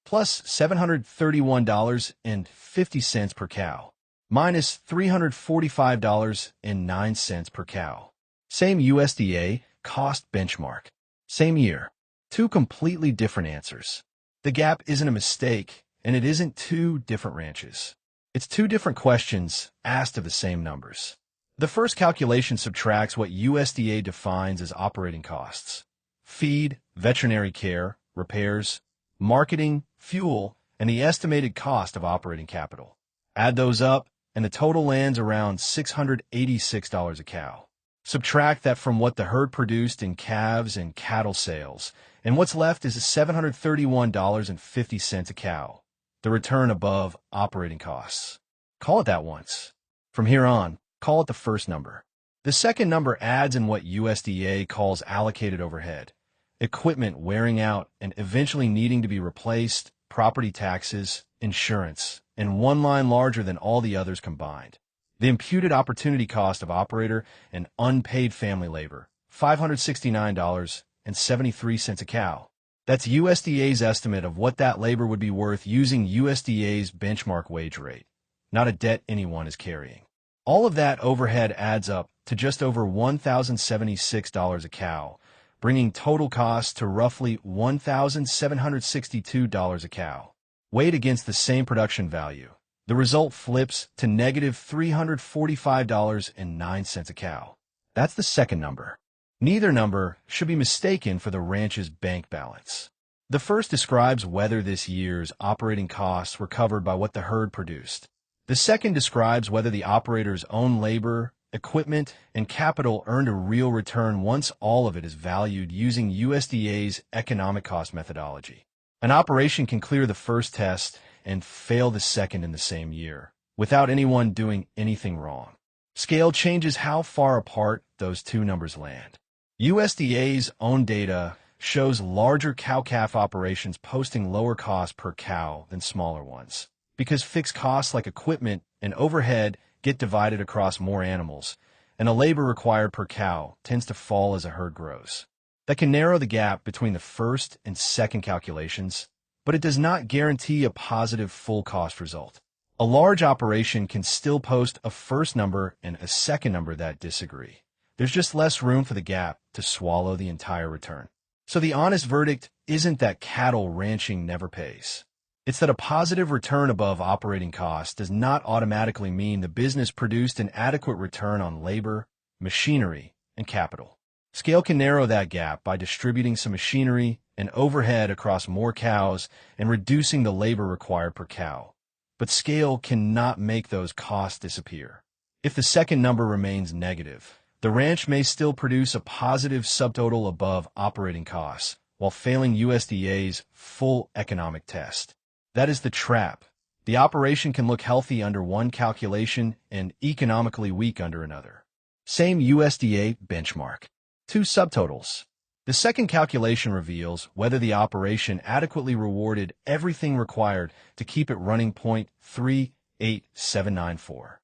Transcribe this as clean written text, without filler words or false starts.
plus $731.50 per cow, minus $345.09 per cow. Same USDA cost benchmark. Same year. Two completely different answers. The gap isn't a mistake, and it isn't two different ranches. It's two different questions asked of the same numbers. The first calculation subtracts what USDA defines as operating costs: feed, veterinary care, repairs, marketing, fuel, and the estimated cost of operating capital. Add those up, and the total lands around $686 a cow. Subtract that from what the herd produced in calves and cattle sales, and what's left is $731.50 a cow, the return above operating costs. Call it that once. From here on, call it the first number. The second number adds in what USDA calls allocated overhead: equipment wearing out and eventually needing to be replaced, property taxes, insurance, and one line larger than all the others combined. The imputed opportunity cost of operator and unpaid family labor, $569.73 a cow. That's USDA's estimate of what that labor would be worth using USDA's benchmark wage rate, not a debt anyone is carrying. All of that overhead adds up to just over $1,076 a cow, bringing total costs to roughly $1,762 a cow. Weighed against the same production value, the result flips to negative $345.09 a cow. That's the second number. Neither number should be mistaken for the ranch's bank balance. The first describes whether this year's operating costs were covered by what the herd produced. The second describes whether the operator's own labor, equipment, and capital earned a real return once all of it is valued using USDA's economic cost methodology. An operation can clear the first test and fail the second in the same year, without anyone doing anything wrong. Scale changes how far apart those two numbers land. USDA's own data shows larger cow-calf operations posting lower cost per cow than smaller ones, because fixed costs like equipment and overhead get divided across more animals, and the labor required per cow tends to fall as a herd grows. That can narrow the gap between the first and second calculations, but it does not guarantee a positive full cost result. A large operation can still post a first number and a second number that disagree. There's just less room for the gap to swallow the entire return. So the honest verdict isn't that cattle ranching never pays. It's that a positive return above operating costs does not automatically mean the business produced an adequate return on labor, machinery, and capital. Scale can narrow that gap by distributing some machinery and overhead across more cows and reducing the labor required per cow. But scale cannot make those costs disappear. If the second number remains negative, the ranch may still produce a positive subtotal above operating costs while failing USDA's full economic test. That is the trap. The operation can look healthy under one calculation and economically weak under another. Same USDA benchmark. Two subtotals. The second calculation reveals whether the operation adequately rewarded everything required to keep it running. 38794.